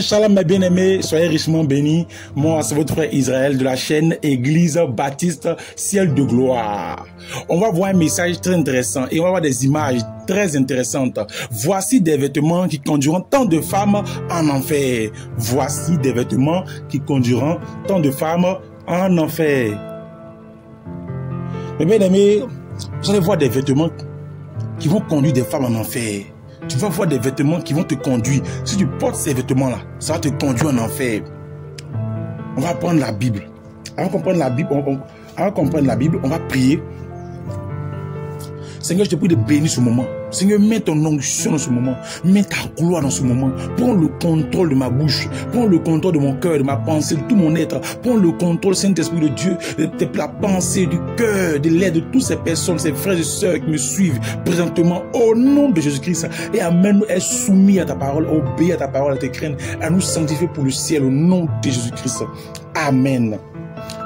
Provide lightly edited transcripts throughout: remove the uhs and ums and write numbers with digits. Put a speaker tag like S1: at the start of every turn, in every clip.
S1: shalom mes bien-aimés, soyez richement bénis. Moi, c'est votre frère Israël de la chaîne Église Baptiste Ciel de Gloire. On va voir un message très intéressant et on va voir des images très intéressantes. Voici des vêtements qui conduiront tant de femmes en enfer. Voici des vêtements qui conduiront tant de femmes en enfer. Mes bien-aimés, vous allez voir des vêtements qui vont conduire des femmes en enfer. Tu vas voir des vêtements qui vont te conduire. Si tu portes ces vêtements-là, ça va te conduire en enfer. On va prendre la Bible. Avant qu'on prenne la Bible, on va prier. Seigneur, je te prie de bénir ce moment. Seigneur, mets ton onction dans ce moment. Mets ta gloire dans ce moment. Prends le contrôle de ma bouche. Prends le contrôle de mon cœur, de ma pensée, de tout mon être. Prends le contrôle, Saint-Esprit de Dieu, de la pensée, du cœur, de l'aide de toutes ces personnes, ces frères et sœurs qui me suivent présentement au nom de Jésus-Christ. Et amène-nous à être soumis à ta parole, à obéir à ta parole, à te craindre, à nous sanctifier pour le ciel au nom de Jésus-Christ. Amen.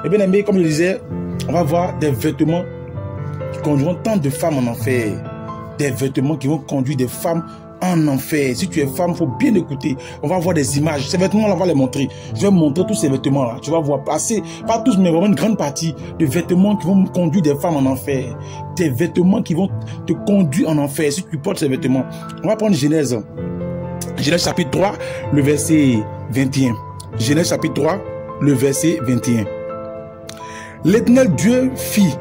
S1: Et bien aimé, comme je le disais, on va voir des vêtements qui conduiront tant de femmes en enfer. Des vêtements qui vont conduire des femmes en enfer. Si tu es femme, il faut bien écouter. On va voir des images. Ces vêtements, on va les montrer. Je vais montrer tous ces vêtements-là. Tu vas voir passer, pas tous, mais vraiment une grande partie de vêtements qui vont conduire des femmes en enfer. Des vêtements qui vont te conduire en enfer si tu portes ces vêtements. On va prendre Genèse. Genèse chapitre 3, le verset 21. Genèse chapitre 3, le verset 21. L'Éternel Dieu fit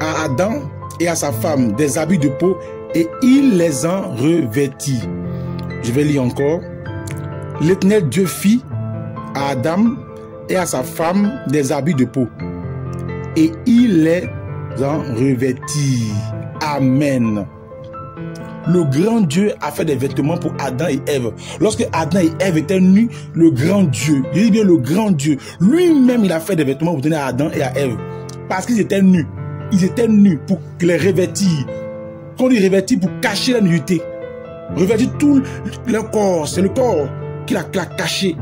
S1: à Adam et à sa femme des habits de peau et il les en revêtit. Je vais lire encore. L'Éternel Dieu fit à Adam et à sa femme des habits de peau et il les en revêtit. Amen. Le grand Dieu a fait des vêtements pour Adam et Ève. Lorsque Adam et Ève étaient nus, le grand Dieu, je dis bien le grand Dieu, lui-même il a fait des vêtements pour donner à Adam et à Ève. Parce qu'ils étaient nus. Ils étaient nus pour les revêtir. Quand on dit revêtir, pour cacher la nudité. Revêtir tout leur corps. C'est le corps qu'il a caché.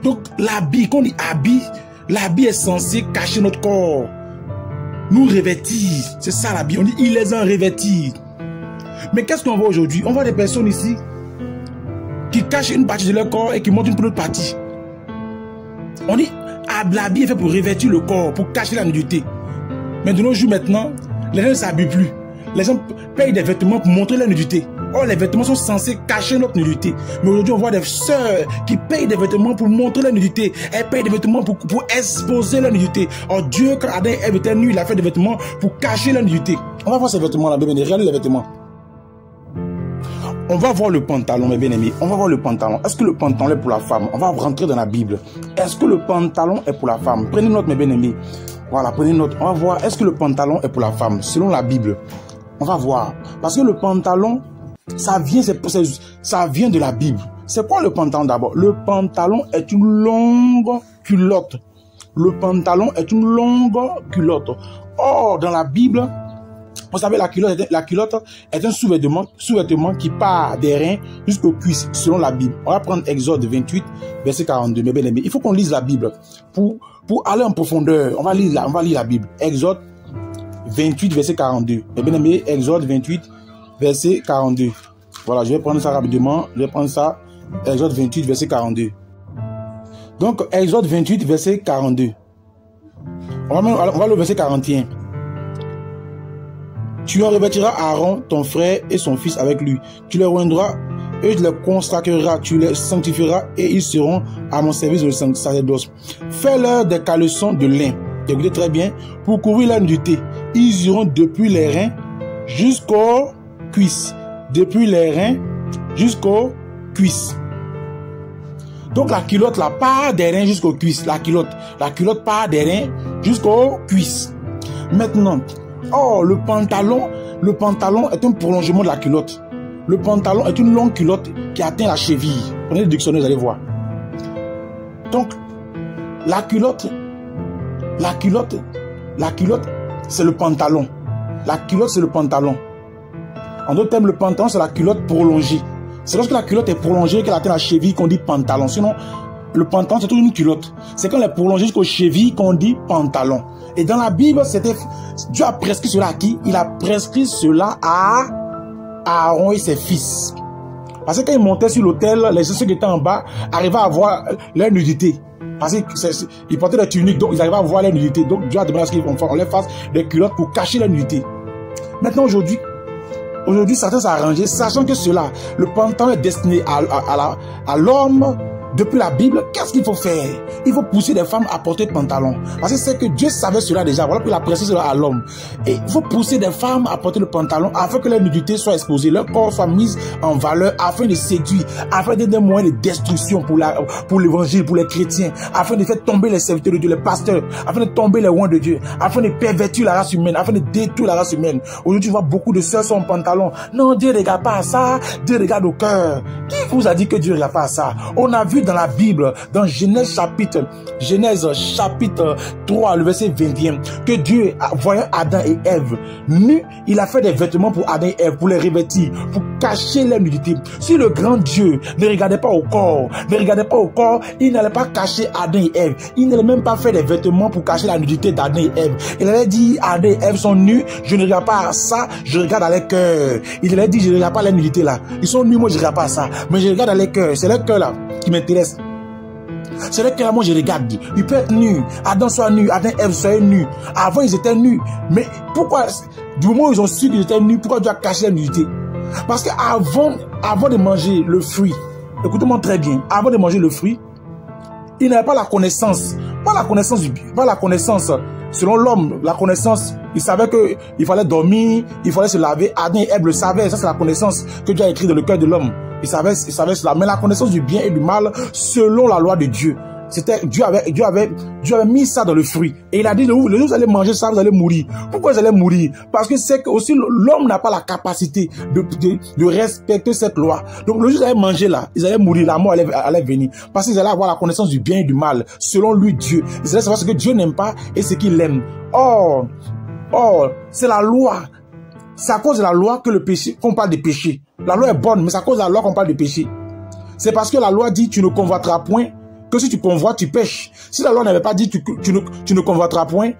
S1: Donc l'habit, quand on dit habit, l'habit est censé cacher notre corps. Nous revêtir. C'est ça l'habit. On dit il les a revêtis. Mais qu'est-ce qu'on voit aujourd'hui? On voit des personnes ici qui cachent une partie de leur corps et qui montrent une autre partie. On dit l'habit est fait pour revêtir le corps, pour cacher la nudité. Mais de nos jours maintenant, les gens ne s'habillent plus. Les gens payent des vêtements pour montrer leur nudité. Or, les vêtements sont censés cacher notre nudité. Mais aujourd'hui, on voit des sœurs qui payent des vêtements pour montrer leur nudité. Elles payent des vêtements pour exposer leur nudité. Or, Dieu, quand Adam et Ève étaient nus, il a fait des vêtements pour cacher leur nudité. On va voir ces vêtements-là, bien aimés. Regardez les vêtements. On va voir le pantalon, mes bien-aimés. On va voir le pantalon. Est-ce que le pantalon est pour la femme? On va rentrer dans la Bible. Est-ce que le pantalon est pour la femme? Prenez note, mes bien-aimés. Voilà, prenez note. On va voir, est-ce que le pantalon est pour la femme? Selon la Bible. On va voir. Parce que le pantalon, ça vient de la Bible. C'est quoi le pantalon d'abord? Le pantalon est une longue culotte. Le pantalon est une longue culotte. Or, dans la Bible, vous savez, la culotte est un sous-vêtement qui part des reins jusqu'aux cuisses, selon la Bible. On va prendre Exode 28, verset 42. Mais bien aimé, il faut qu'on lise la Bible pour aller en profondeur. On va lire la Bible. Exode 28, verset 42. Mais bien aimé, Exode 28, verset 42. Voilà, je vais prendre ça rapidement. Je vais prendre ça. Exode 28, verset 42. Donc, Exode 28, verset 42. On va le verset 41. Tu en revêtiras Aaron, ton frère, et son fils avec lui. Tu les oindras et tu les consacreras, tu les sanctifieras et ils seront à mon service de sacerdoce. Fais-leur des caleçons de lin, écoutez très bien, pour couvrir la nudité. Ils iront depuis les reins jusqu'aux cuisses. Depuis les reins jusqu'aux cuisses. Donc la culotte là part des reins jusqu'aux cuisses. La culotte part des reins jusqu'aux cuisses. Maintenant, le pantalon est un prolongement de la culotte. Le pantalon est une longue culotte qui atteint la cheville. Prenez le dictionnaire, vous allez voir. Donc, la culotte, c'est le pantalon. La culotte, c'est le pantalon. En d'autres termes, le pantalon, c'est la culotte prolongée. C'est lorsque la culotte est prolongée qu'elle atteint la cheville qu'on dit pantalon. Sinon, le pantalon, c'est toute une culotte. C'est quand elle est prolongée jusqu'aux chevilles qu'on dit pantalon. Et dans la Bible, Dieu a prescrit cela à qui? Il a prescrit cela à Aaron et ses fils. Parce que quand ils montaient sur l'autel, les ceux qui étaient en bas arrivaient à voir leur nudité. Parce qu'ils portaient des tuniques, donc ils arrivaient à voir leur nudité. Donc Dieu a demandé à ce qu'ils on leur fasse des culottes pour cacher leur nudité. Maintenant, aujourd'hui, certains s'est arrangé, sachant que cela, le pantalon est destiné à l'homme. Depuis la Bible, qu'est-ce qu'il faut faire? Il faut pousser les femmes à porter pantalon. Parce que c'est que Dieu savait cela déjà. Voilà qu'il a pressé cela à l'homme. Et il faut pousser des femmes à porter le pantalon afin que leur nudité soit exposée, leur corps soit mis en valeur, afin de séduire, afin de donner des moyens de destruction pour l'évangile, pour les chrétiens, afin de faire tomber les serviteurs de Dieu, les pasteurs, afin de tomber les oins de Dieu, afin de pervertir la race humaine, afin de détruire la race humaine. Aujourd'hui, tu vois beaucoup de sœurs sans pantalon. Non, Dieu ne regarde pas à ça. Dieu regarde au cœur. Qui vous a dit que Dieu ne regarde pas à ça? On a vu dans la Bible, dans Genèse chapitre 3, le verset 21, que Dieu, voyant Adam et Ève nus, il a fait des vêtements pour Adam et Ève, pour les revêtir, pour cacher leur nudité. Si le grand Dieu ne regardait pas au corps, il n'allait pas cacher Adam et Ève. Il n'allait même pas faire des vêtements pour cacher la nudité d'Adam et Ève. Il allait dire, Adam et Ève sont nus, je ne regarde pas à ça, je regarde à leur cœur. Il allait dire, je ne regarde pas à la nudité là. Ils sont nus, moi je ne regarde pas à ça, mais je regarde à leur cœur. C'est leur cœur là qui m'intéresse. C'est vrai que là, moi, je regarde. Il peut être nu. Adam soit nu. Adam et Ève soient nus. Avant, ils étaient nus. Mais pourquoi, du moment où ils ont su qu'ils étaient nus, pourquoi Dieu a caché la nudité? Parce qu'avant de manger le fruit, écoutez-moi très bien, avant de manger le fruit, ils n'avaient pas la connaissance. Pas la connaissance selon l'homme. La connaissance, ils savaient qu'il fallait dormir, il fallait se laver. Adam et Ève le savaient. Ça, c'est la connaissance que Dieu a écrite dans le cœur de l'homme. Il savait cela. Mais la connaissance du bien et du mal, selon la loi de Dieu, Dieu avait mis ça dans le fruit. Et il a dit, le jour où vous allez manger ça, vous allez mourir. Pourquoi vous allez mourir? Parce que c'est que aussi l'homme n'a pas la capacité de respecter cette loi. Donc le jour où vous allez manger là, ils allaient mourir, la mort allait venir. Parce qu'ils allaient avoir la connaissance du bien et du mal, selon lui Dieu. Ils allaient savoir ce que Dieu n'aime pas et ce qu'il aime. Or, c'est la loi. C'est à cause de la loi que le péché, qu'on parle de péché. La loi est bonne, mais c'est à cause de la loi qu'on parle de péché. C'est parce que la loi dit tu ne convoiteras point, que si tu convoites, tu pêches. Si la loi n'avait pas dit tu ne convoiteras point,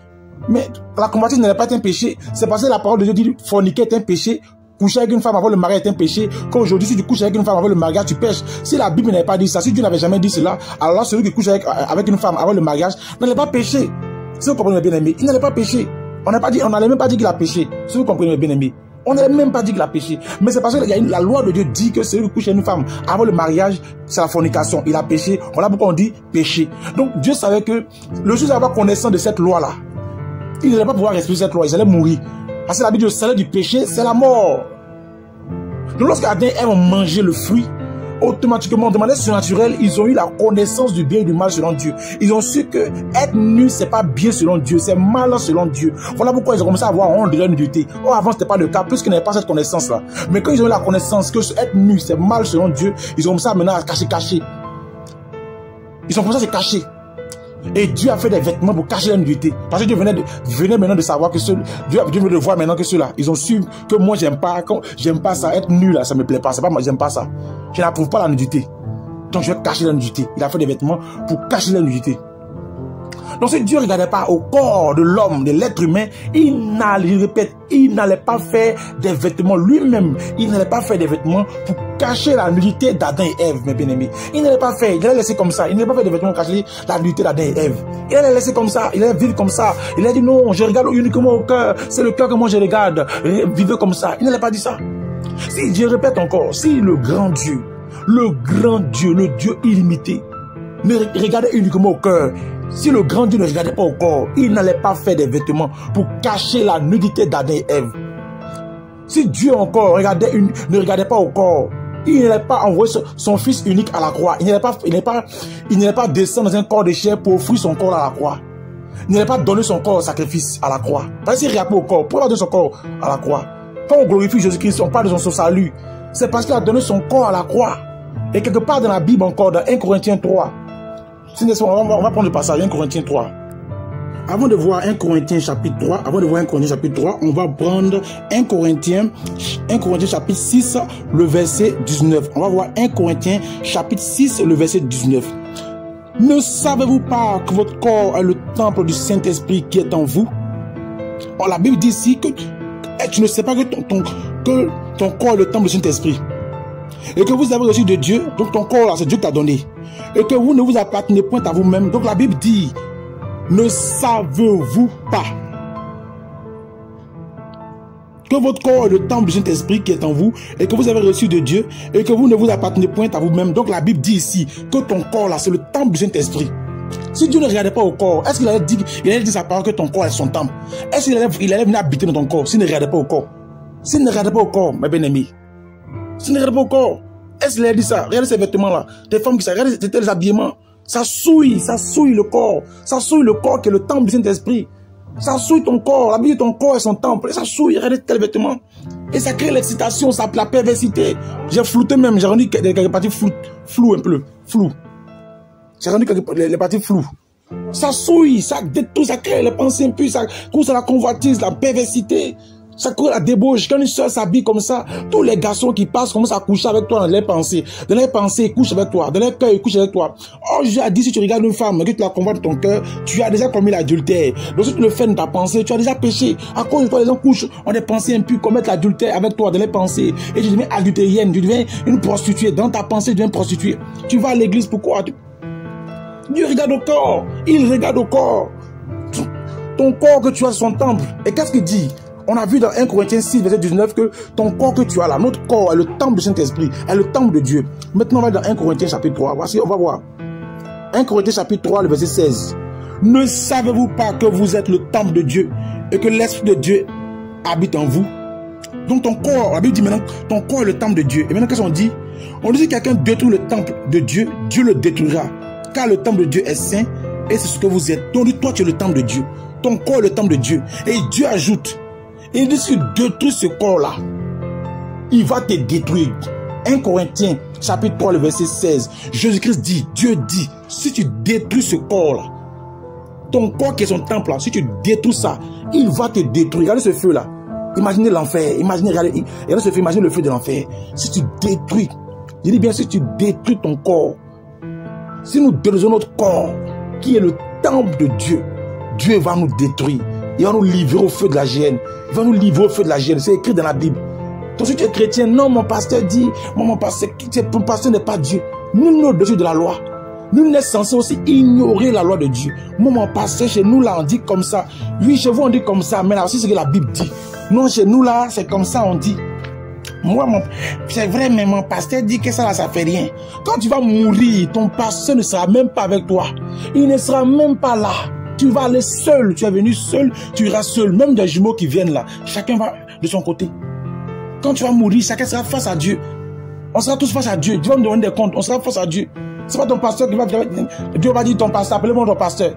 S1: mais la convoitise n'avait pas été un péché. C'est parce que la parole de Dieu dit forniquer est un péché, coucher avec une femme avant le mariage est un péché. Qu'aujourd'hui, si tu couches avec une femme avant le mariage, tu pêches. Si la Bible n'avait pas dit ça, si Dieu n'avait jamais dit cela, alors celui qui couche avec une femme avant le mariage n'allait pas pécher. Si vous comprenez bien aimé, il n'allait pas pécher. On n'allait même pas dire qu'il a péché. Si vous comprenez bien aimé. On n'avait même pas dit qu'il a péché. Mais c'est parce que la loi de Dieu dit que celui qui couche avec une femme avant le mariage, c'est la fornication. Il a péché. Voilà pourquoi on dit péché. Donc Dieu savait que le jour où il avait connaissance de cette loi-là, il n'allait pas pouvoir respecter cette loi. Ils allaient mourir. Parce que la Bible dit le salaire du péché, c'est la mort. Donc lorsque Adam et Ève ont mangé le fruit, automatiquement, de manière surnaturelle, ils ont eu la connaissance du bien et du mal selon Dieu. Ils ont su que être nu, c'est pas bien selon Dieu, c'est mal selon Dieu. Voilà pourquoi ils ont commencé à avoir honte de leur nudité. Oh, avant, c'était pas le cas, puisqu'ils n'avaient pas cette connaissance-là. Mais quand ils ont eu la connaissance que être nu, c'est mal selon Dieu, ils ont commencé à maintenant à cacher. Ils ont commencé à se cacher. Et Dieu a fait des vêtements pour cacher leur nudité. Parce que Dieu venait maintenant de savoir que Dieu venait de voir maintenant que ceux-là, ils ont su que moi j'aime pas ça, être nu là, ça me plaît pas, c'est pas moi, j'aime pas ça. Je n'approuve pas la nudité. Donc je vais cacher la nudité. Il a fait des vêtements pour cacher la nudité. Donc si Dieu ne regardait pas au corps de l'homme, de l'être humain, il n'allait pas faire des vêtements lui-même. Il n'allait pas faire des vêtements pour cacher la nudité d'Adam et Ève, mes bien-aimés. Il n'allait pas faire, il allait laisser comme ça. Il n'allait pas faire des vêtements pour cacher la nudité d'Adam et Ève. Il allait laisser comme ça, il allait vivre comme ça. Il a dit non, je regarde uniquement au cœur. C'est le cœur que moi je regarde. Vivez comme ça. Il n'allait pas dire ça. Si, je répète encore, si le grand Dieu, le Dieu illimité, ne regardait uniquement au cœur, si le grand Dieu ne regardait pas au corps, il n'allait pas faire des vêtements pour cacher la nudité d'Adam et Ève. Si Dieu encore ne regardait pas au corps, il n'allait pas envoyer son fils unique à la croix. Il n'allait pas descendre dans un corps de chair pour offrir son corps à la croix. Il n'allait pas donner son corps au sacrifice à la croix. Parce qu'il ne regarde pas au corps. Pourquoi donner son corps à la croix? Quand on glorifie Jésus-Christ, on parle de son salut. C'est parce qu'il a donné son corps à la croix. Et quelque part dans la Bible encore, dans 1 Corinthiens 3, on va prendre le passage 1 Corinthiens 3. Avant de voir 1 Corinthiens chapitre 3, on va prendre 1 Corinthiens chapitre 6, le verset 19. On va voir 1 Corinthiens chapitre 6, le verset 19. Ne savez-vous pas que votre corps est le temple du Saint-Esprit qui est en vous? Or, la Bible dit ici que tu ne sais pas que ton corps est le temple du Saint-Esprit. et que vous avez reçu de Dieu, donc ton corps là, c'est Dieu qui t'a donné, et que vous ne vous appartenez point à vous-même. Donc la Bible dit, ne savez-vous pas que votre corps est le temple du Saint-Esprit qui est en vous, et que vous avez reçu de Dieu, et que vous ne vous appartenez point à vous-même. Donc la Bible dit ici que ton corps là, c'est le temple du Saint-Esprit. Si Dieu ne regardait pas au corps, est-ce qu'il allait dire sa parole que ton corps est son temple? Est-ce qu'il allait venir habiter dans ton corps s'il ne regardait pas au corps? S'il ne regardait pas au corps, mes bien-aimés, s'il ne regardait pas au corps, est-ce qu'il allait dire ça? Regardez ces vêtements-là, des femmes qui ça, regardez ces habillements, ça souille le corps, qui est le temple du Saint-Esprit. Ça souille ton corps, la Bible dit ton corps est son temple, et ça souille, regardez tel vêtement. Et ça crée l'excitation, ça la perversité. J'ai flouté même, j'ai rendu quelques parties flou un peu, flou. J'ai rendu les parties floues. Ça souille, ça détruit, ça crée les pensées impues, ça cause la convoitise, la perversité, ça crée la débauche. Quand une soeur s'habille comme ça, tous les garçons qui passent commencent à coucher avec toi dans leurs pensées. Dans leurs pensées, ils couchent avec toi. Dans leur cœur, ils couchent avec toi. Oh, Jésus a dit, si tu regardes une femme, que tu la convoites dans ton cœur, tu as déjà commis l'adultère. Donc si tu le fais dans ta pensée, tu as déjà péché. À cause de toi, les gens couchent, ont des pensées impues, commettent l'adultère avec toi dans les pensées. Et tu deviens adultérienne, tu deviens une prostituée. Dans ta pensée, tu deviens prostituée. Tu vas à l'église, pourquoi? Dieu regarde au corps, il regarde au corps. Ton corps que tu as, son temple. Et qu'est-ce qu'il dit? On a vu dans 1 Corinthiens 6, verset 19, que ton corps que tu as là, notre corps est le temple du Saint-Esprit, est le temple de Dieu. Maintenant, on va dans 1 Corinthiens chapitre 3. Voici, on va voir. 1 Corinthiens chapitre 3, le verset 16. Ne savez-vous pas que vous êtes le temple de Dieu et que l'Esprit de Dieu habite en vous? Donc ton corps, la Bible dit maintenant, ton corps est le temple de Dieu. Et maintenant, qu'est-ce qu'on dit? On dit que quelqu'un détruit le temple de Dieu, Dieu le détruira. Car le temple de Dieu est saint et c'est ce que vous êtes. Donc toi tu es le temple de Dieu. Ton corps est le temple de Dieu. Et Dieu ajoute, il dit si tu détruis ce corps-là, il va te détruire. 1 Corinthiens chapitre 3 le verset 16. Jésus-Christ dit, Dieu dit, si tu détruis ce corps-là, ton corps qui est son temple là, si tu détruis ça, il va te détruire. Regardez ce feu-là. Imaginez l'enfer. Regardez ce feu, imaginez le feu de l'enfer. Si tu détruis, je dis bien si tu détruis ton corps, si nous détruisons notre corps, qui est le temple de Dieu, Dieu va nous détruire. Il va nous livrer au feu de la géhenne. Il va nous livrer au feu de la géhenne. C'est écrit dans la Bible. Donc si tu es chrétien, non, mon pasteur dit, mon pasteur n'est pas Dieu. Nous n'est au-dessus de la loi. Nous n'est censé aussi ignorer la loi de Dieu. Moi, mon pasteur, chez nous, là, on dit comme ça. Oui, chez vous, on dit comme ça. Mais là aussi, c'est ce que la Bible dit. Non, chez nous, là, c'est comme ça, on dit. Moi, c'est vrai, mais mon pasteur dit que ça, là, ça fait rien. Quand tu vas mourir, ton pasteur ne sera même pas avec toi. Il ne sera même pas là. Tu vas aller seul. Tu es venu seul, tu iras seul. Même des jumeaux qui viennent là, chacun va de son côté. Quand tu vas mourir, chacun sera face à Dieu. On sera tous face à Dieu. Dieu va me demander des comptes. On sera face à Dieu. C'est pas ton pasteur qui va dire, Dieu va dire ton pasteur, appelez-moi ton pasteur.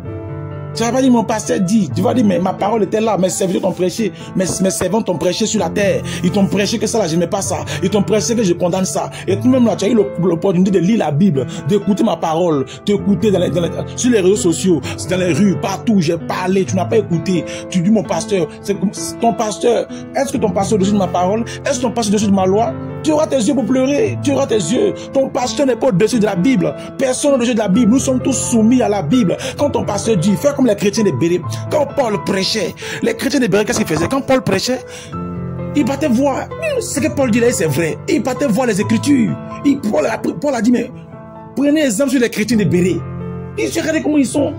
S1: Tu vas pas dire mon pasteur dit, tu vas dire mais ma parole était là, mes serviteurs t'ont prêché, mes servants t'ont prêché sur la terre, ils t'ont prêché que ça là, je n'aimais pas ça, ils t'ont prêché que je condamne ça. Et toi-même là, tu as eu l'opportunité de lire la Bible, d'écouter ma parole, d'écouter sur les réseaux sociaux, dans les rues, partout, j'ai parlé, tu n'as pas écouté. Tu dis mon pasteur, c'est ton pasteur, est-ce que ton pasteur est au-dessus de ma parole? Est-ce que ton pasteur est au-dessus de ma loi? Tu auras tes yeux pour pleurer, tu auras tes yeux. Ton pasteur n'est pas au-dessus de la Bible. Personne n'est au-dessus de la Bible. Nous sommes tous soumis à la Bible. Quand ton pasteur dit, fais comme les chrétiens de Béret. Quand Paul prêchait, les chrétiens de Béret, qu'est-ce qu'ils faisaient? Quand Paul prêchait, il partait voir. Ce que Paul dit là, c'est vrai. Il partait voir les Écritures. Paul a dit, mais prenez exemple sur les chrétiens de Béret. Regardez comment ils sont.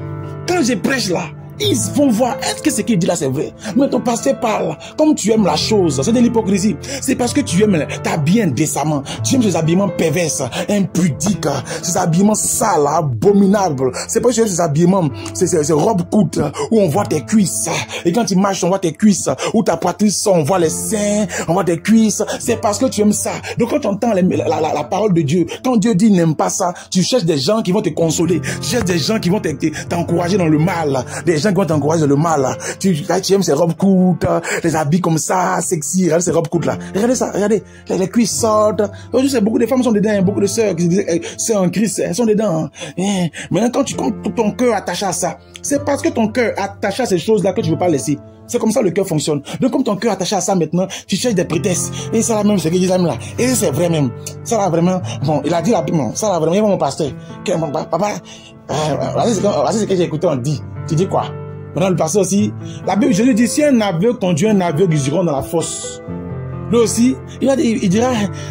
S1: Quand je prêche là, ils vont voir, est-ce que ce qu'il dit là c'est vrai? Mais ton pasteur parle, comme tu aimes la chose, c'est de l'hypocrisie. C'est parce que tu aimes t'habiller décemment. Tu aimes ces habillements pervers, impudiques, ces habillements sales, abominables. C'est parce que tu aimes ces habillements, ces robes courtes, où on voit tes cuisses. Et quand tu marches, on voit tes cuisses. Où ta poitrine sort, on voit les seins, on voit tes cuisses. C'est parce que tu aimes ça. Donc quand tu entends la parole de Dieu, quand Dieu dit n'aime pas ça, tu cherches des gens qui vont te consoler. Tu cherches des gens qui vont t'encourager dans le mal. Des gens qui vont t'encourager dans le mal. Tu aimes ces robes courtes, les habits comme ça, sexy, regardez ces robes courtes là. Regardez ça, regardez, les cuisses sortent. Aujourd'hui, beaucoup de femmes sont dedans, beaucoup de sœurs qui disent c'est en Christ, elles sont dedans. Maintenant, quand ton cœur est attaché à ça, c'est parce que ton cœur est attaché à ces choses-là que tu ne veux pas laisser. C'est comme ça le cœur fonctionne. Donc comme ton cœur est attaché à ça maintenant, tu cherches des prétextes. Et ça là même, c'est que disent là. Et c'est vrai même. Ça là vraiment, bon, il a dit là, bon, ça là vraiment, il y a mon pasteur. Papa, voici ce que j'ai écouté, on dit. Tu dis quoi? Maintenant le pasteur aussi, la Bible, Jésus dit, si un aveugle conduit un aveugle, ils iront dans la fosse. Lui aussi, il dira,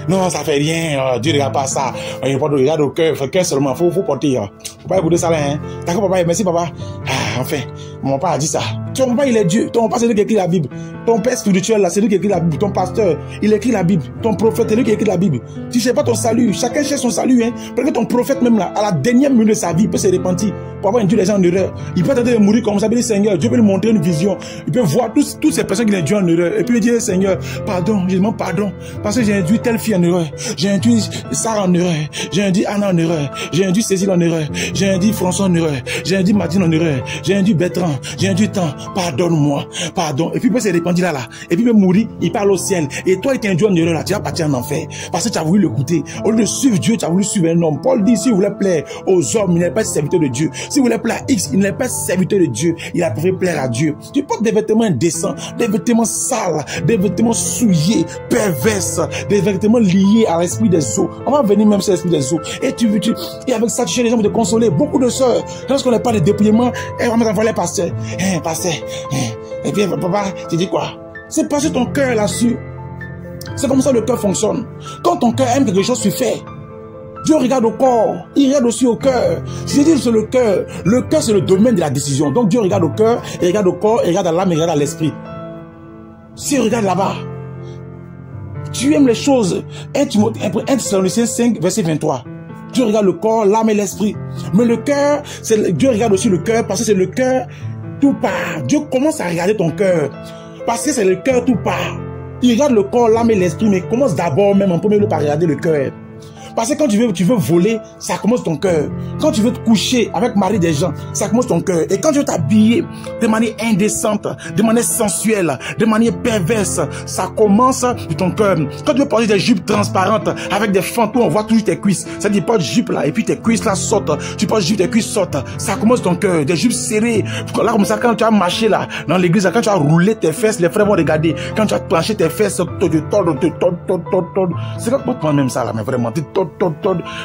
S1: non, ça fait rien, Dieu ne regarde pas ça. Il regarde au cœur, il cœur seulement, faut porter. Faut pas écouter ça là, hein. D'accord, papa, merci, papa. Ah, enfin, mon papa a dit ça. Ton papa, il est Dieu. Ton papa, c'est lui qui écrit la Bible. Ton père spirituel, là, c'est lui qui écrit la Bible. Ton pasteur, il écrit la Bible. Ton prophète, c'est lui qui écrit la Bible. Tu ne sais pas ton salut. Chacun cherche son salut, hein. Parce que ton prophète, même là, à la dernière minute de sa vie, il peut se repentir pour avoir induit les gens en erreur. Il peut tenter de mourir comme ça, il dit, Seigneur, Dieu peut lui montrer une vision. Il peut voir toutes ces personnes qui l'ont induit en erreur. Et puis il dit, Seigneur, pardon, je demande pardon. Parce que j'ai induit telle fille en erreur. J'ai induit Sarah en erreur. J'ai induit Anna en erreur. J'ai induit Cécile en erreur. J'ai induit François en erreur. J'ai induit Martine en erreur. J'ai induit Bertrand. J'ai induit tant. Pardonne-moi. Pardon. Et puis il peut se répandre là. Et puis il peut mourir. Il parle au ciel. Et toi, il t'a induit en erreur là. Tu vas partir en enfer. Parce que tu as voulu l'écouter. Au lieu de suivre Dieu, tu as voulu suivre un homme. Paul dit, si vous voulez plaire aux hommes, il n'est pas serviteur de Dieu. Si vous voulez plaire à X, il n'est pas serviteur de Dieu. Il a préféré plaire à Dieu. Tu portes des vêtements indécents, des vêtements sales, des vêtements souillés, perverses, des vêtements liés à l'esprit des eaux. On va venir même sur l'esprit des eaux. Et avec ça, tu cherches les gens pour te consoler. Beaucoup de sœurs, lorsqu'on n'a pas de dépouillement, elles vont mettre en les pasteurs. Pasteur. Et puis, papa, tu dis quoi? C'est parce que ton cœur là-dessus. C'est comme ça le cœur fonctionne. Quand ton cœur aime quelque chose, tu fais. Dieu regarde au corps, il regarde aussi au cœur. Si je dis sur le cœur c'est le domaine de la décision. Donc Dieu regarde au cœur, il regarde au corps, il regarde à l'âme, il regarde à l'esprit. Si il regarde là-bas, tu aimes les choses. 1 Thessaloniciens 5, verset 23. Dieu regarde le corps, l'âme et l'esprit. Mais le cœur, Dieu regarde aussi le cœur parce que c'est le cœur tout part. Dieu commence à regarder ton cœur parce que c'est le cœur tout part. Il regarde le corps, l'âme et l'esprit, mais commence d'abord même en premier lieu par regarder le cœur. Parce que quand tu veux voler, ça commence ton cœur. Quand tu veux te coucher avec mari des gens, ça commence ton cœur. Et quand tu veux t'habiller de manière indécente, de manière sensuelle, de manière perverse, ça commence de ton cœur. Quand tu veux porter des jupes transparentes avec des fentes où on voit toujours tes cuisses, ça dit pas de jupe là, et puis tes cuisses là sautent. Tu portes jupe, tes cuisses sautent. Ça commence ton cœur. Des jupes serrées. Là comme ça, quand tu as marché là, dans l'église, quand tu as roulé tes fesses, les frères vont regarder. Quand tu as planché tes fesses, c'est pas même ça là, mais vraiment.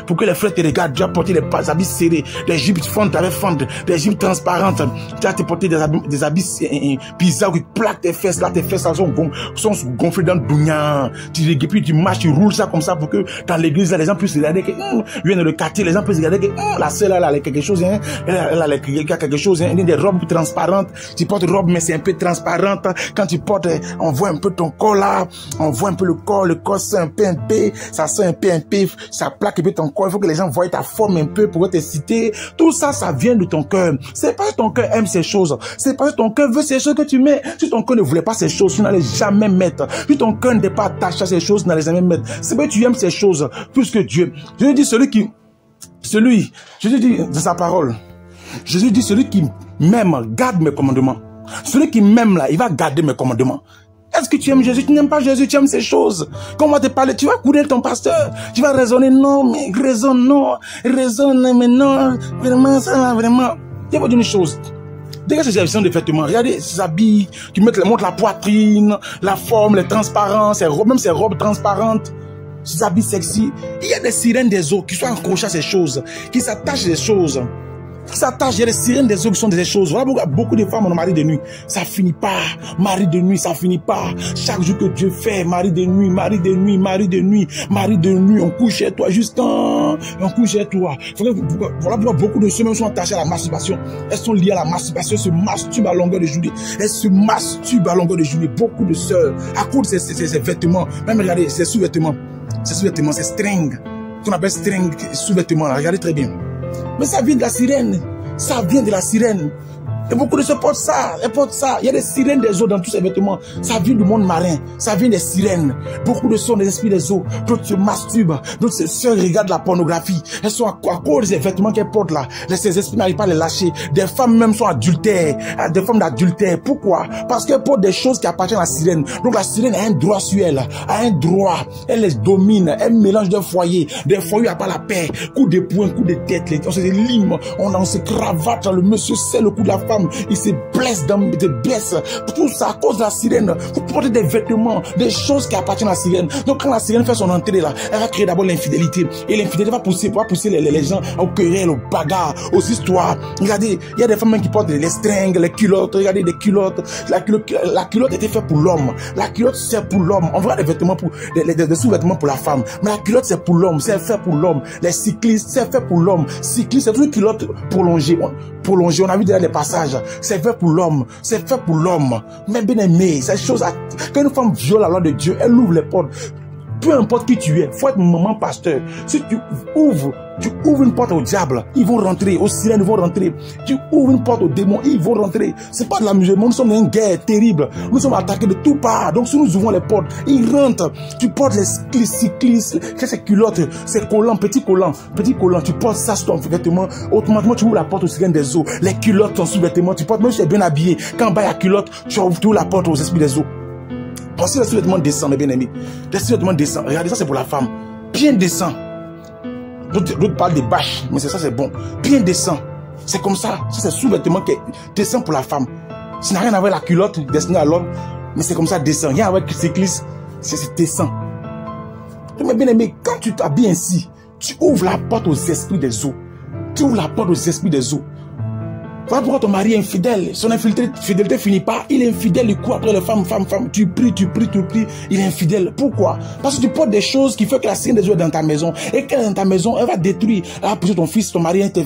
S1: Pour que les frères te regardent, tu as porté des habits serrés, des jupes fentes avec fentes, des jupes transparentes, tu as porté des habits bizarres qui plaquent tes fesses, là tes fesses sont gonflées dans le douillant, et puis tu marches, tu roules ça comme ça pour que dans l'église, les gens puissent regarder que, viennent le quartier, les gens puissent regarder que, la sœur là, elle a quelque chose, hein, elle a quelque chose, hein, des robes transparentes, tu portes une robe mais c'est un peu transparente, quand tu portes, on voit un peu ton corps là, on voit un peu le corps sent un peu, ça sent un peu, ça plaque un peu ton corps, il faut que les gens voient ta forme un peu pour te citer. Tout ça, ça vient de ton cœur. C'est pas que ton cœur aime ces choses. C'est pas que ton cœur veut ces choses que tu mets. Si ton cœur ne voulait pas ces choses, tu n'allais jamais mettre. Si ton cœur n'était pas attaché à ces choses, tu n'allais jamais mettre. C'est pas que tu aimes ces choses plus que Dieu. Jésus dit Jésus dit dans sa parole, Jésus dit celui qui m'aime, garde mes commandements. Celui qui m'aime là, il va garder mes commandements. Est-ce que tu aimes Jésus? Tu n'aimes pas Jésus, tu aimes ces choses. Quand on va te parler, tu vas courir ton pasteur. Tu vas raisonner, non, mais raisonne, mais non, vraiment, ça va, vraiment. Il y a une chose. Dégage ces gestions de vêtements. Regardez ces habits qui montrent la poitrine, la forme, les transparences, même ces robes transparentes, ces habits sexy. Il y a des sirènes des eaux qui sont accrochées à ces choses, qui s'attachent à ces choses. Il y a des sirènes des eaux qui sont des choses. Voilà beaucoup de femmes ont mari de nuit. Ça finit pas. Mari de nuit, ça finit pas. Chaque jour que Dieu fait, mari de nuit, mari de nuit, mari de nuit, mari de nuit. On couche chez toi, juste on couche chez toi. Voilà pourquoi beaucoup de semaines sont attachées à la masturbation. Elles sont liées à la masturbation. Elles se masturbent à longueur de journée. Elles se masturbent à longueur de journée. Beaucoup de sœurs, à cause de ces vêtements, même regardez, ces sous-vêtements, ces strings, qu'on appelle string, sous-vêtements, regardez très bien. Mais ça vient de la sirène. Ça vient de la sirène. Et beaucoup de se portent ça. Elles portent ça. Il y a des sirènes des eaux dans tous ces vêtements. Ça vient du monde marin. Ça vient des sirènes. Beaucoup de sont des esprits des eaux. D'autres se masturbent. D'autres se sœurs regardent la pornographie. Elles sont à cause de ces vêtements qu'elles portent là. Ces esprits n'arrivent pas à les lâcher. Des femmes même sont adultères. Des femmes d'adultère. Pourquoi? Parce qu'elles portent des choses qui appartiennent à la sirène. Donc la sirène a un droit sur elle. A un droit. Elle les domine. Elle mélange des foyers. Des foyers à pas la paix. Coup de poing, coup de tête. On se lime. On se cravate. Le monsieur sait le coup de la femme. femme, il se blesse, tout ça à cause de la sirène. Vous portez des vêtements, des choses qui appartiennent à la sirène. Donc quand la sirène fait son entrée là, elle va créer d'abord l'infidélité. Et l'infidélité va pousser les gens au querelles, aux bagarres, aux histoires. Regardez, il y a des femmes qui portent les stringues, les culottes. Regardez, des culottes. La culotte était faite pour l'homme. La culotte c'est pour l'homme. On voit des vêtements pour des sous-vêtements pour la femme. Mais la culotte c'est pour l'homme. C'est fait pour l'homme. Les cyclistes, c'est fait pour l'homme. Cycliste, c'est toujours une culotte prolongée. On a vu déjà des passages. C'est fait pour l'homme. C'est fait pour l'homme. Mais bien aimé, cette chose, quand une femme viole la loi de Dieu, elle ouvre les portes. Peu importe qui tu es, faut être maman pasteur. Si tu ouvres une porte au diable, ils vont rentrer, aux sirènes ils vont rentrer. Tu ouvres une porte aux démons, ils vont rentrer. C'est pas de la musulmane, nous sommes dans une guerre terrible. Nous sommes attaqués de tout part. Donc si nous ouvrons les portes, ils rentrent. Tu portes les cyclistes, ces culottes, ces collants, petits collants, tu portes ça sur ton vêtement, automatiquement tu ouvres la porte aux sirènes des eaux. Les culottes, ton sous-vêtement, tu portes, même si tu es bien habillé, quand bas il y a culotte, tu ouvres la porte aux esprits des eaux. Parce que le sous-vêtement descend, mes bien-aimés. Le sous-vêtement descend. Regardez, ça c'est pour la femme. Bien descend. L'autre parle des bâches, mais c'est ça, c'est bon. Bien descend. C'est comme ça. Ça, c'est sous-vêtement qui descend pour la femme. Ça n'a rien à voir avec la culotte destinée à l'homme, mais c'est comme ça, descend. Rien à voir avec le cycliste, c'est descend. Mes bien-aimés, quand tu t'habilles ainsi, tu ouvres la porte aux esprits des eaux. Tu ouvres la porte aux esprits des eaux. Voilà pourquoi ton mari est infidèle. Son infidélité finit pas. Il est infidèle, il court après les femmes. Tu pries. Il est infidèle. Pourquoi? Parce que tu portes des choses qui font que la sirène des eaux est dans ta maison. Et quand elle est dans ta maison, elle va détruire. Elle va pousser ton fils, ton mari est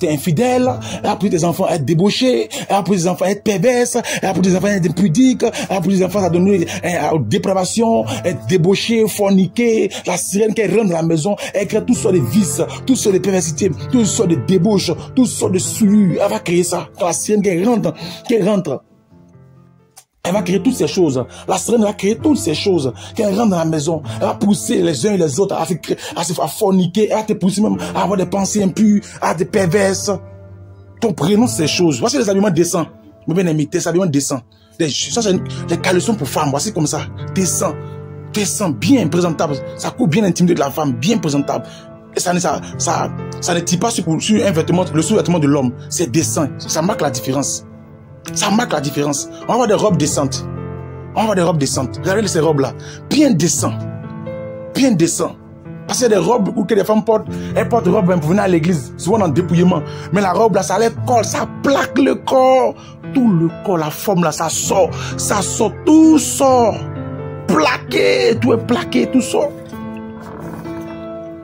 S1: infidèle. Elle va pousser tes enfants à être débauchés. Elle va pousser tes enfants à être perverses. Elle va pousser tes enfants à être impudiques. Elle va pousser tes enfants à donner à dépravation, être débauchés, forniquer. La sirène qui rentre dans la maison, elle crée toutes sortes de vices, toutes sortes de perversités, toutes sortes de débauches, toutes sortes de souillures. Elle va créer ça. Quand la sirène qui rentre, elle va créer toutes ces choses. La sirène va créer toutes ces choses. Quand elle rentre dans la maison, elle va pousser les uns et les autres à forniquer. Elle va te pousser même à avoir des pensées impures, à des perverses. Ton prénom, ces choses. Voici les habillements décents. Mes bien-aimés, tes habillements décents. Ça, c'est les caleçons pour femmes. Voici comme ça. Décent, bien présentable. Ça couvre bien l'intimité de la femme, bien présentable. Et ça ne tire pas sur un vêtement, le sous-vêtement de l'homme. C'est décent. Ça marque la différence. Ça marque la différence. On va avoir des robes décentes. Regardez ces robes-là. Bien décent. Parce qu'il y a des robes que les femmes portent. Elles portent des robes pour venir à l'église. Souvent dans le dépouillement. Mais la robe là, ça les colle. Ça plaque le corps. Tout le corps, la forme là, ça sort. Tout sort. Plaqué. Tout est plaqué. Tout sort.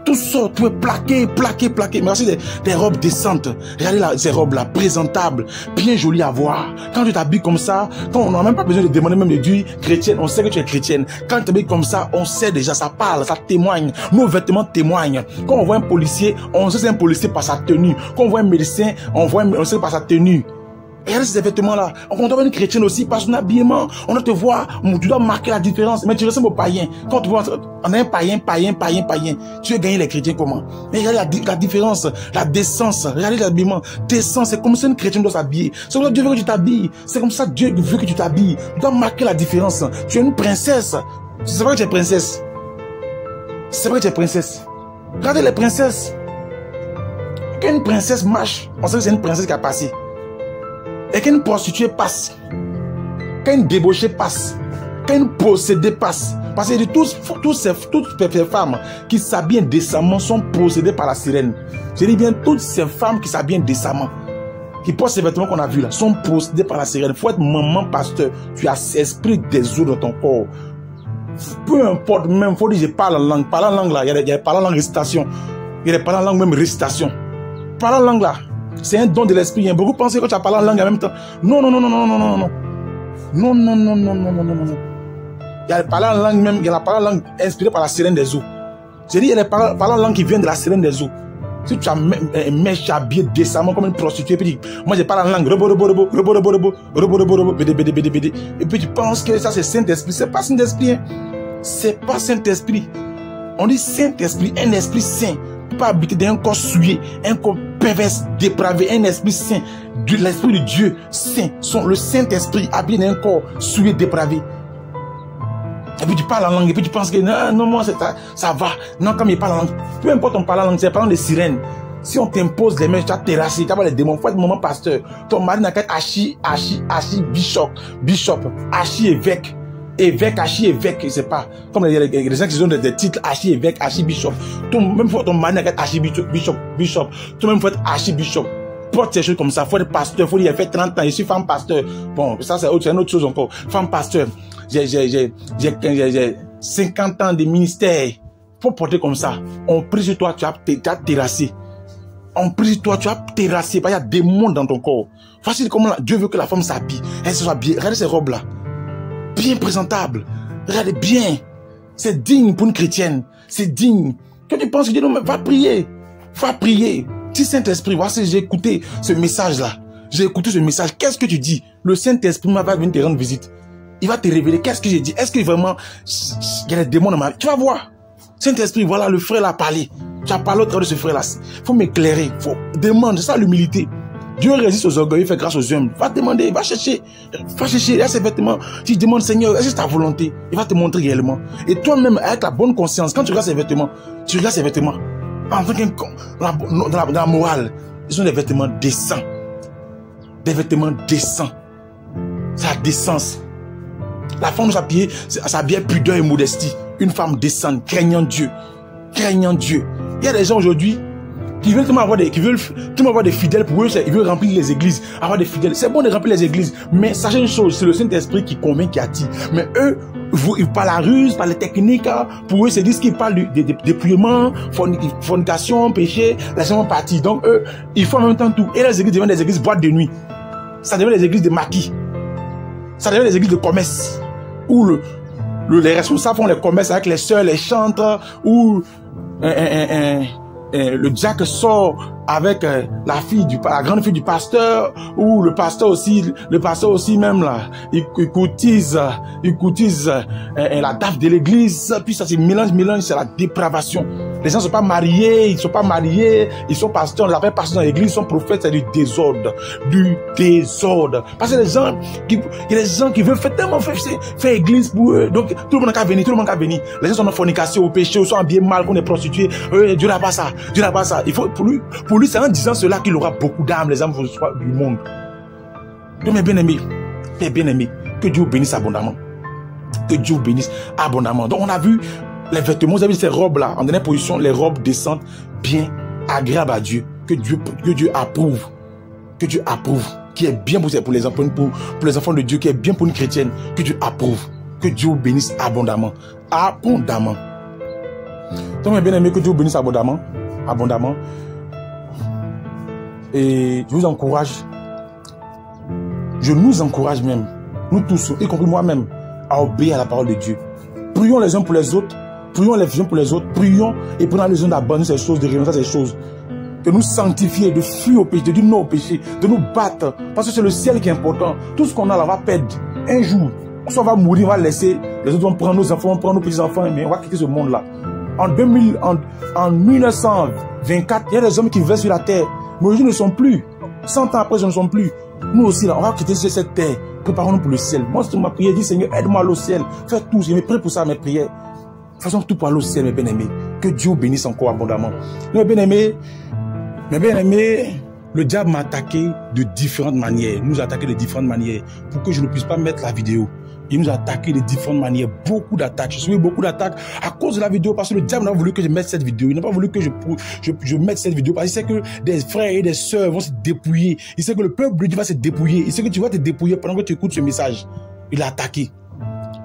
S1: Tout ça, tout est plaqué. Mais voici des robes décentes. Regardez là, ces robes-là, présentables, bien jolies à voir. Quand tu t'habilles comme ça, quand on n'a même pas besoin de demander même de Dieu chrétienne, on sait que tu es chrétienne. Quand tu t'habilles comme ça, on sait déjà, ça parle, ça témoigne. Nos vêtements témoignent. Quand on voit un policier, on sait que c'est un policier par sa tenue. Quand on voit un médecin, on sait par sa tenue. Regardez ces vêtements-là. On doit être une chrétienne aussi par son habillement. On doit te voir, tu dois marquer la différence. Mais tu ressembles au païen. Quand tu vois, on a un païen. Tu veux gagner les chrétiens comment? Mais regardez la différence, la décence. Regardez l'habillement. Décence, c'est comme ça une chrétienne doit s'habiller. C'est comme ça Dieu veut que tu t'habilles. C'est comme ça Dieu veut que tu t'habilles. Tu dois marquer la différence. Tu es une princesse. C'est vrai que tu es princesse. Regardez les princesses. Quand une princesse marche, on sait que c'est une princesse qui a passé. Et qu'une prostituée passe, qu'une débauchée passe, qu'une possédée passe. Parce que toutes ces femmes qui s'habillent décemment sont possédées par la sirène. Je dis bien, toutes ces femmes qui s'habillent décemment, qui portent ces vêtements qu'on a vus là, sont possédées par la sirène. Il faut être maman pasteur. Tu as l'esprit des eaux dans ton corps. Peu importe, même, il faut dire, je parle en langue. Parle en langue là, il y a parle en langue récitation. Il y a des parler en langue même récitation. Parle en langue là. C'est un don de l'esprit. Il y a beaucoup pensé que tu as parlé en langue en même temps. Non. Il y a parlé en langue même, il y a la parole en langue inspirée par la sirène des eaux. J'ai dit, il y a les paroles en langue qui viennent de la sirène des eaux. Si tu as un mec habillé décemment comme une prostituée, puis moi je parle en langue, et puis tu penses que ça c'est Saint-Esprit. C'est pas Saint-Esprit. C'est pas Saint-Esprit. On dit Saint-Esprit, un esprit saint. Pas habiter dans un corps souillé, un corps pervers, dépravé, un esprit saint, l'esprit de Dieu saint, le Saint-Esprit habité dans un corps souillé, dépravé. Et puis tu parles en langue, et puis tu penses que non, moi ça va. Non, comme il parle en langue, peu importe on parle en langue, c'est parlant de sirènes. Si on t'impose les mains, tu as terrassé, tu as les démons. Faut être maman pasteur. Ton mari n'a qu'à être archi, bishop, archi-évêque. Évêque, archi-évêque, je sais pas. Comme les gens qui ont des titres archi-évêque, archi-bishop. Même ton mari n'a qu'à être archi-bishop. Toi-même, faut être archi-bishop. Porte ces choses comme ça. Faut être pasteur. Faut dire, il fait 30 ans, je suis femme pasteur. Bon, ça, c'est une autre chose encore. Femme pasteur. J'ai 50 ans de ministère. Faut porter comme ça. On prie sur toi, tu as terrassé. On prie sur toi, tu as terrassé. Il y a des démons dans ton corps. Facile comment Dieu veut que la femme s'habille. Elle soit bien. Regardez ces robes-là. Bien présentable. Regardez bien. C'est digne pour une chrétienne. C'est digne. Que tu penses que Dieu va prier. Va prier. Si Saint-Esprit, voici, j'ai écouté ce message-là. J'ai écouté ce message. Qu'est-ce que tu dis? Le Saint-Esprit va venir te rendre visite. Il va te révéler. Qu'est-ce que j'ai dit? Est-ce que vraiment, il y a des démons dans ma vie? Tu vas voir. Saint-Esprit, voilà, le frère l'a parlé. Tu as parlé au travers de ce frère-là. Il faut m'éclairer. Il faut demander. C'est ça l'humilité. Dieu résiste aux orgueilleux, il fait grâce aux humbles. Va demander, va chercher. Va chercher. Il y a ses vêtements. Tu demandes, Seigneur, est-ce que c'est ta volonté? Il va te montrer réellement. Et toi-même, avec la bonne conscience, quand tu regardes ses vêtements, tu regardes ses vêtements. En tant dans la morale, ils sont des vêtements décents. Des vêtements décents. C'est la décence. La femme s'habille pudeur et modestie. Une femme décente, craignant Dieu. Craignant Dieu. Il y a des gens aujourd'hui qui veulent tellement avoir des fidèles pour eux, ils veulent remplir les églises, avoir des fidèles. C'est bon de remplir les églises, mais sachez une chose, c'est le Saint-Esprit qui convainc, qui attire. Mais eux, ils parlent la ruse, par les techniques, pour eux, c'est dit qu'ils parlent de dépouillement, fornication, péché, la gens partie. Donc eux, ils font en même temps tout. Et les églises deviennent des églises boîtes de nuit. Ça devient des églises de maquis. Ça devient des églises de commerce. Où les responsables font les commerces avec les sœurs, les chantres, où le diacre sort avec la grande fille du pasteur, ou le pasteur aussi même là, il courtise la daf de l'église, puis ça se mélange, c'est la dépravation. Les gens ne sont pas mariés, ils sont pasteurs, on l'appelle pasteur dans l'église, ils sont prophètes, c'est du désordre. Parce que il y a des gens qui veulent faire église pour eux, donc tout le monde n'a qu'à venir, Les gens sont en fornication, au péché, ils sont habillés mal, qu'on est prostitués, Dieu n'a pas ça. Il faut, pour lui, c'est en disant cela qu'il aura beaucoup d'âmes, les âmes du monde. Donc mes bien-aimés, que Dieu bénisse abondamment. Que Dieu bénisse abondamment. Donc on a vu les vêtements, vous avez vu ces robes-là, en dernière position, les robes décentes, bien agréables à Dieu, que Dieu approuve, qui est bien pour les enfants, pour les enfants de Dieu, qui est bien pour une chrétienne, que Dieu approuve, que Dieu bénisse abondamment. Donc mes bien-aimés, que Dieu bénisse abondamment. Et je vous encourage, je nous encourage même, nous tous, y compris moi-même, à obéir à la parole de Dieu. Prions les uns pour les autres, prions et prenons les uns d'abandonner ces choses, de renoncer à ces choses, de nous sanctifier, de fuir au péché, de dire non au péché, de nous battre, parce que c'est le ciel qui est important. Tout ce qu'on a là, on va perdre un jour. On va mourir, on va laisser, les autres vont prendre nos enfants, vont prendre nos petits-enfants, mais on va quitter ce monde-là. En 1924, il y a des hommes qui vivaient sur la terre, mais aujourd'hui ne sont plus. 100 ans après, ils ne sont plus. Nous aussi, là, on va quitter cette terre. Préparons-nous pour le ciel. Moi, c'est ma prière. Dis, Seigneur, aide-moi à aller au ciel. Fais tout. Je me prie pour ça, mes prières. Faisons tout pour aller au ciel, mes bien-aimés. Que Dieu bénisse encore abondamment. Mes bien-aimés, le diable m'a attaqué de différentes manières. Il nous a attaqué de différentes manières pour que je ne puisse pas mettre la vidéo. Il nous a attaqué de différentes manières. Beaucoup d'attaques. Je suis beaucoup d'attaques à cause de la vidéo parce que le diable n'a pas voulu que je mette cette vidéo. Il n'a pas voulu que je mette cette vidéo parce qu'il sait que des frères et des sœurs vont se dépouiller. Il sait que le peuple de Dieu va se dépouiller. Il sait que tu vas te dépouiller pendant que tu écoutes ce message. Il a attaqué.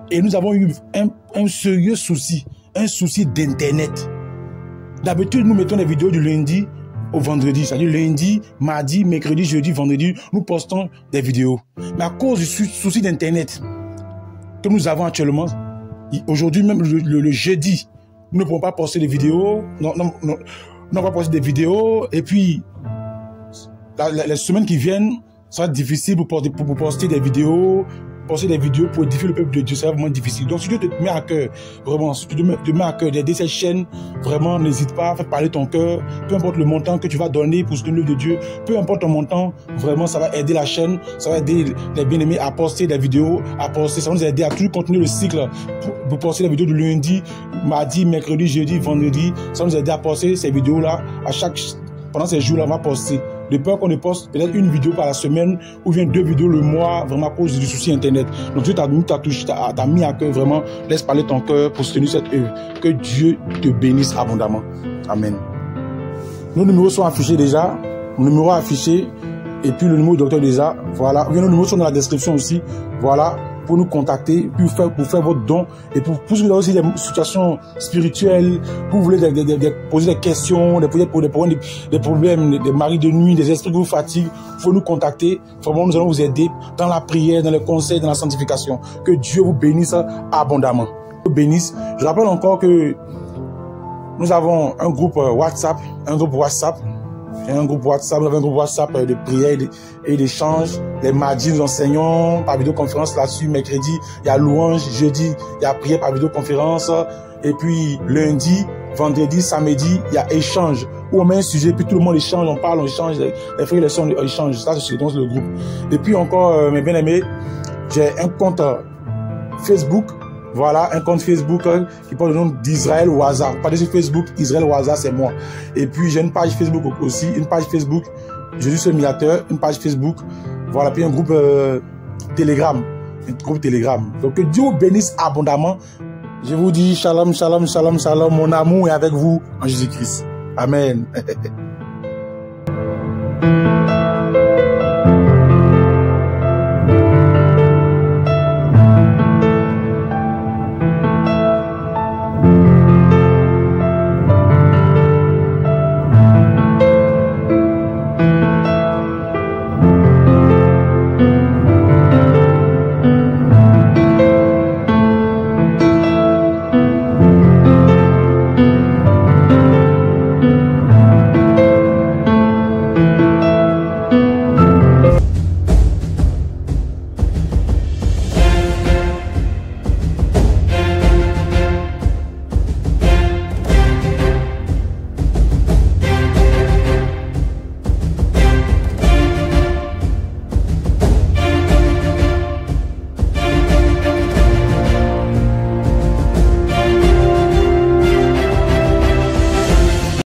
S1: Et nous avons eu un sérieux souci. Un souci d'internet. D'habitude, nous mettons des vidéos du lundi au vendredi. C'est-à-dire lundi, mardi, mercredi, jeudi, vendredi. Nous postons des vidéos. Mais à cause du souci d'internet que nous avons actuellement, aujourd'hui même le jeudi, nous ne pouvons pas poster des vidéos, on va poster des vidéos, et puis les semaines qui viennent, ça va être difficile pour poster des vidéos, pour édifier le peuple de Dieu, ça va être vraiment difficile. Donc si Dieu te met à cœur, vraiment, si tu te mets à cœur d'aider cette chaîne, vraiment n'hésite pas à faire parler ton cœur, peu importe le montant que tu vas donner pour soutenir l'œuvre de Dieu, peu importe ton montant, vraiment ça va aider la chaîne, ça va aider les bien-aimés à poster des vidéos, ça va nous aider à toujours continuer le cycle pour poster les vidéos du lundi, mardi, mercredi, jeudi, vendredi, ça va nous aider à poster ces vidéos-là à chaque pendant ces jours-là, on va poster. De peur qu'on ne poste peut-être une vidéo par la semaine ou bien 2 vidéos le mois, vraiment à cause du souci Internet. Donc Dieu t'a mis à cœur, vraiment, laisse parler ton cœur pour soutenir cette œuvre. Que Dieu te bénisse abondamment. Amen. Nos numéros sont affichés déjà. Nos numéros affichés. Et puis le numéro du docteur déjà. Voilà. Nos numéros sont dans la description aussi. Voilà. Pour nous contacter, pour faire votre don. Et pour vous avez aussi des situations spirituelles, pour vous voulez poser des questions, des problèmes, des maris de nuit, des esprits qui vous fatiguent, il faut nous contacter. Vraiment, nous allons vous aider dans la prière, dans les conseils, dans la sanctification. Que Dieu vous bénisse abondamment. Vous bénisse. Je rappelle encore que nous avons un groupe WhatsApp, nous avons un groupe WhatsApp de prière et d'échange. Les mardis, nous enseignons par vidéoconférence là-dessus. Mercredi, il y a louange. Jeudi, il y a prière par vidéoconférence. Et puis, lundi, vendredi, samedi, il y a échange. Où on met un sujet, puis tout le monde échange, on parle, on échange. Les frères et les sœurs échangent. Ça, c'est dans le groupe. Et puis encore, mes bien-aimés, j'ai un compte Facebook. Voilà, un compte Facebook qui porte le nom d'Israël Waza. Pas sur Facebook, Israël Waza, c'est moi. Et puis, j'ai une page Facebook aussi, une page Facebook, Jésus Seminateur, une page Facebook. Voilà, puis un groupe Telegram. Un groupe Telegram. Donc, que Dieu vous bénisse abondamment. Je vous dis shalom, shalom, shalom, shalom. Mon amour est avec vous en Jésus-Christ. Amen.